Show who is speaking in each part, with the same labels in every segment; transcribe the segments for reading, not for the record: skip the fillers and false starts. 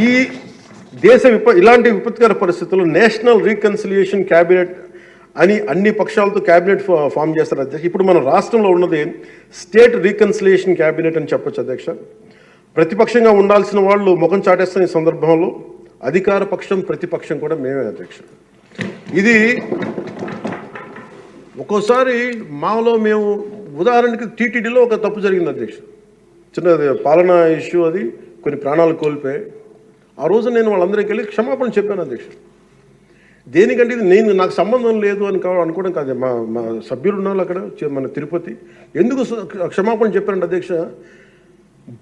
Speaker 1: ఈ ఇలాంటి విపత్కర పరిస్థితుల్లో నేషనల్ రీకన్సిలియేషన్ క్యాబినెట్ అని అన్ని పక్షాలతో క్యాబినెట్ ఫామ్ చేస్తారు అధ్యక్ష. ఇప్పుడు మన రాష్ట్రంలో ఉన్నది స్టేట్ రీకన్సిలియేషన్ క్యాబినెట్ అని చెప్పొచ్చు అధ్యక్ష. ప్రతిపక్షంగా ఉండాల్సిన వాళ్ళు ముఖం చాటేస్తున్న ఈ సందర్భంలో అధికార పక్షం ప్రతిపక్షం కూడా మేమే అధ్యక్ష. ఇది ఒక్కోసారి మాలో మేము ఉదాహరణకి టీటీడీలో ఒక తప్పు జరిగింది అధ్యక్ష. చిన్నది పాలనా ఇష్యూ, అది కొన్ని ప్రాణాలు కోల్పోయాయి. ఆ రోజు నేను వాళ్ళందరికీ వెళ్ళి క్షమాపణ చెప్పాను అధ్యక్ష. దేనికంటే ఇది నాకు సంబంధం లేదు అని అనుకోవడం కాదు. మా సభ్యులు ఉన్నారు అక్కడ మన తిరుపతి. ఎందుకు క్షమాపణ చెప్పారంటే అధ్యక్ష,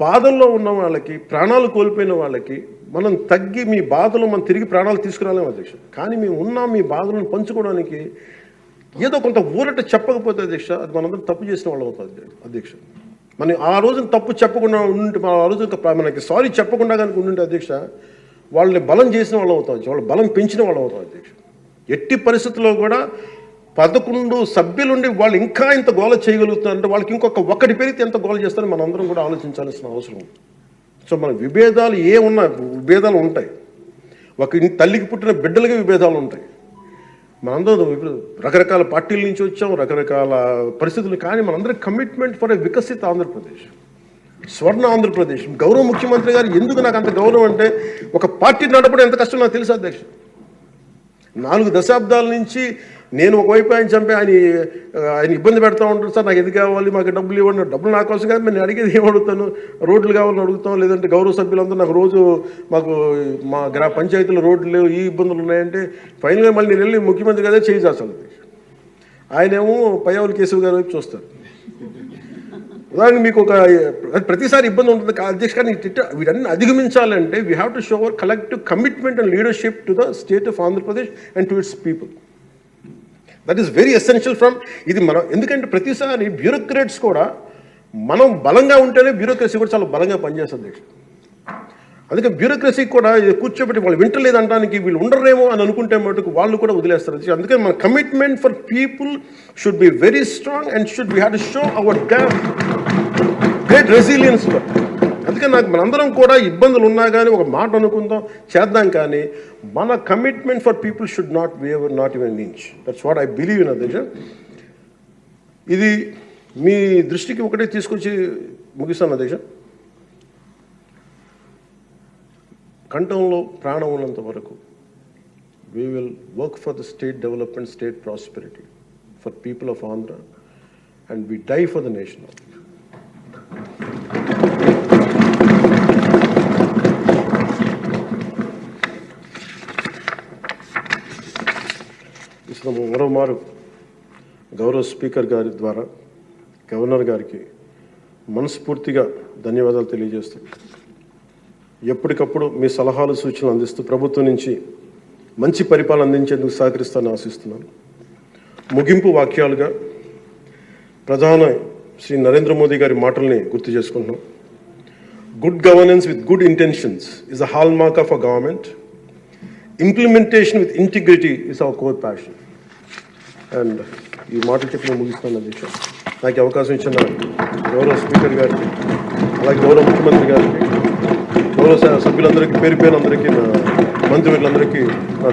Speaker 1: బాధల్లో ఉన్న వాళ్ళకి, ప్రాణాలు కోల్పోయిన వాళ్ళకి మనం తగ్గి మీ బాధలు మనం తిరిగి ప్రాణాలు తీసుకురాలేము అధ్యక్ష. కానీ మేము ఉన్నాం మీ బాధలను పంచుకోవడానికి. ఏదో కొంత ఊరట చెప్పకపోతే అధ్యక్ష, అది మనందరం తప్పు చేసిన వాళ్ళు అవుతుంది అధ్యక్ష. మనం ఆ రోజున తప్పు చెప్పకుండా ఉండి ఆ రోజు మనకి సారీ చెప్పకుండా కనుక ఉండింటే అధ్యక్ష, వాళ్ళని బలం చేసిన వాళ్ళు అవుతాం, వాళ్ళు బలం పెంచిన వాళ్ళు అవుతాం అధ్యక్ష. ఎట్టి పరిస్థితుల్లో కూడా 11 సభ్యులుండి వాళ్ళు ఇంకా ఇంత గోల చేయగలుగుతున్నారంటే వాళ్ళకి ఒకటి పెరిగితే ఎంత గోల చేస్తారని మనం అందరం కూడా ఆలోచించాల్సిన అవసరం ఉంది. సో మన విభేదాలు విభేదాలు ఉంటాయి. తల్లికి పుట్టిన బిడ్డలకి విభేదాలు ఉంటాయి. మనందరం రకరకాల పార్టీల నుంచి వచ్చాం, రకరకాల పరిస్థితులు. కానీ మనందరం కమిట్మెంట్ ఫర్ ఎ వికసిత ఆంధ్రప్రదేశ్, స్వర్ణ ఆంధ్రప్రదేశ్. గౌరవ ముఖ్యమంత్రి గారు ఎందుకు నాకు అంత గౌరవం అంటే, ఒక పార్టీ నడపడం ఎంత కష్టం నాకు తెలుసు అధ్యక్ష. 4 దశాబ్దాల నుంచి నేను ఒకవైపు ఆయన చంపి ఆయన ఇబ్బంది పెడతా ఉంటాను. సార్ నాకు ఇది కావాలి, మాకు డబ్బులు ఇవ్వండి. డబ్బులు నా కోసం కాదు, నేను అడిగేది ఏం అడుగుతాను, రోడ్లు కావాలని అడుగుతాం. లేదంటే గౌరవ సభ్యులందరూ నాకు రోజు మా పంచాయతీలో రోడ్లు లేవు, ఈ ఇబ్బందులు ఉన్నాయంటే ఫైనల్గా మళ్ళీ నేను వెళ్ళి ముఖ్యమంత్రి గారే చేయి చేస్తాను. ఆయనేమో పయ్యావుల కేశవ్ గారి వైపు చూస్తారు. ఉదాహరణకి మీకు ప్రతిసారి ఇబ్బంది ఉంటుంది అధ్యక్ష. కానీ వీటన్ని అధిగమించాలంటే we have to show our collective commitment and leadership to the state of Andhra Pradesh and to its people. That is very essential from ఇది మనం. ఎందుకంటే ప్రతిసారి బ్యూరోక్రాట్స్ కూడా మనం బలంగా ఉంటేనే బ్యూరోక్రసీ కూడా చాలా బలంగా పనిచేస్తుంది అధ్యక్ష. అందుకే బ్యూరోక్రసీ కూడా కూర్చోబెట్టి వాళ్ళు వింటలేదంటానికి వీళ్ళు ఉండరేమో అని అనుకుంటే మటుకు వాళ్ళు కూడా వదిలేస్తారు. అందుకే మన commitment for people should be very strong and should we have to show hour great resilience. అందుకే మనందరం కూడా ఇబ్బందులు ఉన్నా కానీ ఒక మాట అనుకుందాం, చేద్దాం. కానీ మన commitment for people should not even an inch. That's what I believe in అధ్యక్ష. ఇది మీ దృష్టికి ఒకటే తీసుకొచ్చి ముగిస్తాను అధ్యక్ష. కంఠంలో ప్రాణం ఉన్నంత వరకు we will work for the state development, state prosperity for people of Andhra, and we die for the nation. మరోమారు గౌరవ స్పీకర్ గారి ద్వారా గవర్నర్ గారికి మనస్ఫూర్తిగా ధన్యవాదాలు తెలియజేస్తూ, ఎప్పటికప్పుడు మీ సలహాలు సూచనలు అందిస్తూ ప్రభుత్వం నుంచి మంచి పరిపాలన అందించేందుకు సహకరిస్తానని ఆశిస్తున్నాను. ముగింపు వాక్యాలుగా ప్రధాని శ్రీ నరేంద్ర మోదీ గారి మాటల్ని గుర్తు చేసుకుంటున్నాం. Good governance with good intentions is a hall mark of a government. Implementation with integrity is our core passion. And ఈ మాటలు చెప్పి నేను ముగిస్తాను అధ్యక్ష. నాకు అవకాశం ఇచ్చిన గౌరవ స్పీకర్ గారికి, అలాగే గౌరవ ముఖ్యమంత్రి గారికి, గౌరవ సభ్యులందరికీ, పేరు పేరులందరికీ, మంత్రివర్యులందరికీ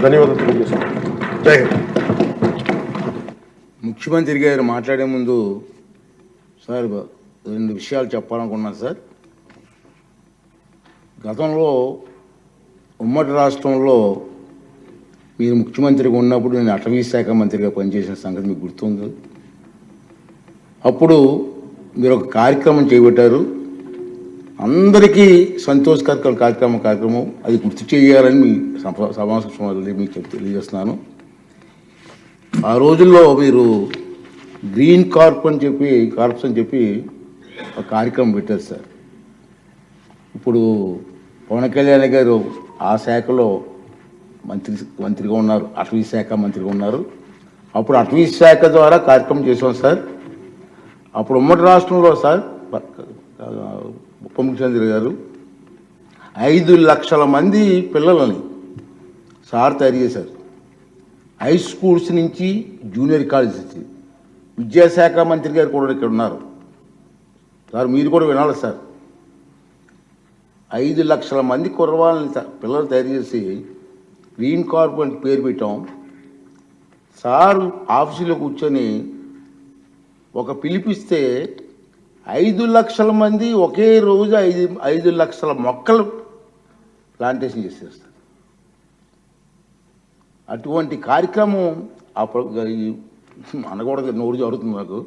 Speaker 1: ధన్యవాదాలు తెలియజేస్తాను. జై హింద్.
Speaker 2: ముఖ్యమంత్రి గారు మాట్లాడే ముందు సార్ 2 విషయాలు చెప్పాలనుకున్నాను సార్. గతంలో ఉమ్మడి రాష్ట్రంలో మీరు ముఖ్యమంత్రిగా ఉన్నప్పుడు నేను అటవీ శాఖ మంత్రిగా పనిచేసిన సంగతి మీకు గుర్తుంది. అప్పుడు మీరు ఒక కార్యక్రమం చేపట్టారు, అందరికీ సంతోషకర కార్యక్రమం. అది గుర్తు చేయాలని మీ సమావేశం మీకు తెలియజేస్తున్నాను. ఆ రోజుల్లో మీరు గ్రీన్ కార్ప్స్ అని చెప్పి ఒక కార్యక్రమం పెట్టారు సార్. ఇప్పుడు పవన్ కళ్యాణ్ గారు ఆ శాఖలో మంత్రిగా ఉన్నారు, అటవీ శాఖ మంత్రిగా ఉన్నారు. అప్పుడు అటవీ శాఖ ద్వారా కార్యక్రమం చేసాం సార్. అప్పుడు ఉమ్మడి రాష్ట్రంలో సార్ ఉప ముఖ్యమంత్రి గారు 5 లక్షల మంది పిల్లలని సార్ తయారు చేశారు. హై స్కూల్స్ నుంచి జూనియర్ కాలేజ్ నుంచి. విద్యాశాఖ మంత్రి గారు కూడా ఇక్కడ ఉన్నారు సార్, మీరు కూడా వినాలి సార్. 5 లక్షల మంది కుర్రవాళ్ళని పిల్లలు తయారు చేసి రీఇన్కార్పొరేట్ పేరు పెట్టాం. సారు ఆఫీసులో కూర్చొని ఒక పిలిపిస్తే 5 లక్షల మంది ఒకే రోజు 5 లక్షల మొక్కలు ప్లాంటేషన్ చేసేస్తారు. అటువంటి కార్యక్రమం అప్పుడు అనకూడదు, నోరు జరుగుతుంది నాకు.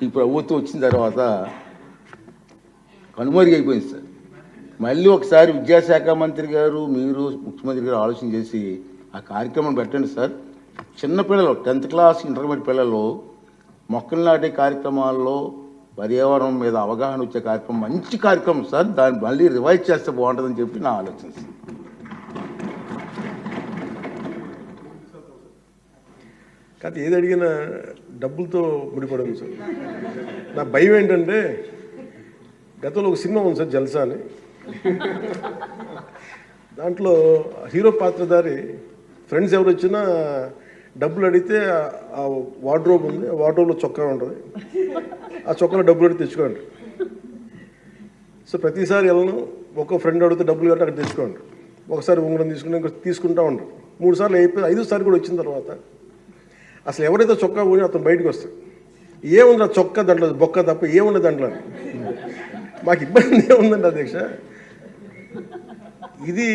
Speaker 2: ఈ ప్రభుత్వం వచ్చిన తర్వాత కనుమరుగైపోయింది సార్. మళ్ళీ ఒకసారి విద్యాశాఖ మంత్రి గారు, మీరు ముఖ్యమంత్రి గారు ఆలోచన చేసి ఆ కార్యక్రమం పెట్టండి సార్. చిన్నపిల్లలు 10th క్లాస్ ఇంటర్మీడియట్ పిల్లలు మొక్కలు నాటే కార్యక్రమాల్లో పర్యావరణం మీద అవగాహన వచ్చే కార్యక్రమం మంచి కార్యక్రమం సార్. దాన్ని మళ్ళీ రివైజ్ చేస్తే బాగుంటుందని చెప్పి నా ఆలోచన సార్.
Speaker 1: కాదు, ఏది అడిగినా డబ్బులతో ముడిపడింది సార్. నా భయం ఏంటంటే, గతంలో ఒక సినిమా ఉంది సార్, జల్సా అని. దాంట్లో హీరో పాత్రధారి ఫ్రెండ్స్ ఎవరు వచ్చినా డబ్బులు అడిగితే ఆ వార్డ్రోబ్ ఉంది, ఆ వార్డ్రోబ్లో చొక్కా ఉంటుంది, ఆ చొక్కాలో డబ్బులు అడిగి తెచ్చుకోండి. సో ప్రతిసారి వెళ్ళను, ఒక్కో ఫ్రెండ్ అడిగితే డబ్బులు కట్టి అక్కడ తెచ్చుకోండి. ఒకసారి ఉంగరం తీసుకుంటే ఇంకో తీసుకుంటూ ఉంటాం. 3 సార్లు అయిపోయి 5వ సారి కూడా వచ్చిన తర్వాత అసలు ఎవరైతే చొక్కా పోయి అతను బయటకు వస్తాడు. ఏముంది ఆ చొక్కా దాంట్లో బొక్క తప్ప ఏముంది దాంట్లో. మాకు ఇబ్బంది ఏముందండి అధ్యక్ష, ఇది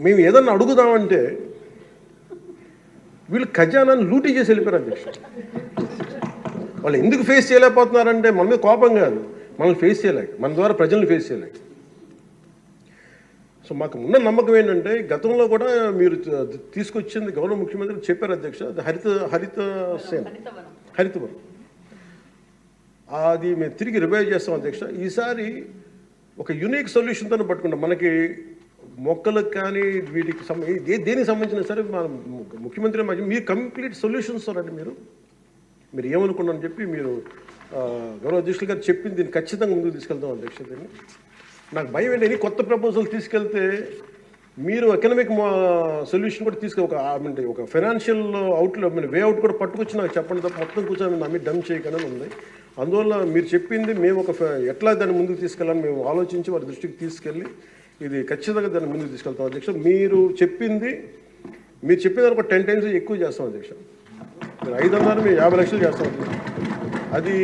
Speaker 1: మేము ఏదన్నా అడుగుదామంటే వీళ్ళు ఖజానాన్ని లూటీ చేసి వెళ్ళిపోయారు అధ్యక్ష. వాళ్ళు ఎందుకు ఫేస్ చేయలేకపోతున్నారంటే మన మీద కోపం కాదు, మనల్ని ఫేస్ చేయలేక, మన ద్వారా ప్రజల్ని ఫేస్ చేయలేక. సో మాకు ఉన్న నమ్మకం ఏంటంటే, గతంలో కూడా మీరు తీసుకొచ్చింది గౌరవ ముఖ్యమంత్రి చెప్పారు అధ్యక్ష, అది హరితవనం. అది మేము తిరిగి రివైవ్ చేస్తాం అధ్యక్ష. ఈసారి ఒక యునిక్ సొల్యూషన్తో పట్టుకుంటాం. మనకి మొక్కలకు కానీ వీటికి దేనికి సంబంధించిన సరే మన ముఖ్యమంత్రి మీరు కంప్లీట్ సొల్యూషన్స్ అండి. మీరు ఏమనుకున్నారని చెప్పి మీరు గౌరవ అధ్యక్షులు గారు చెప్పింది దీన్ని ఖచ్చితంగా ముందుకు తీసుకెళ్తాం అధ్యక్ష. దీన్ని నాకు భయం ఏంటి, కొత్త ప్రపోజల్ తీసుకెళ్తే మీరు ఎకనామిక్ సొల్యూషన్ కూడా ఒక ఫైనాన్షియల్ వే అవుట్ కూడా పట్టుకొచ్చి నాకు చెప్పండి తప్ప మొత్తం కూర్చొని నమ్మి డమ్ చేయకనే ఉంది. అందువల్ల మీరు చెప్పింది మేము ఎట్లా దాన్ని ముందుకు తీసుకెళ్ళాలని మేము ఆలోచించి వారి దృష్టికి తీసుకెళ్ళి ఇది ఖచ్చితంగా దాన్ని ముందుకు తీసుకెళ్తాం అధ్యక్ష. మీరు చెప్పిన ఒక 10 times ఎక్కువ చేస్తాం అధ్యక్ష. 500 మేము 50 లక్షలు చేస్తాం అధ్యక్ష. అది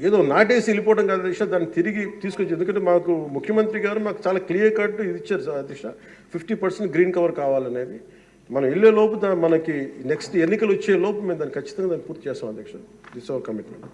Speaker 1: ఏదో నాటేసి వెళ్ళిపోవడం కాదు అధ్యక్ష, దాన్ని తిరిగి తీసుకొచ్చి. ఎందుకంటే మాకు ముఖ్యమంత్రి గారు మాకు చాలా క్లియర్ కట్ ఇది ఇచ్చారు సార్ అధ్యక్ష, 50% గ్రీన్ కవర్ కావాలనేది. మనం వెళ్ళే లోపు మనకి నెక్స్ట్ ఎన్నికలు వచ్చే లోపు మేము దాన్ని ఖచ్చితంగా పూర్తి చేస్తాం అధ్యక్ష. This our commitment.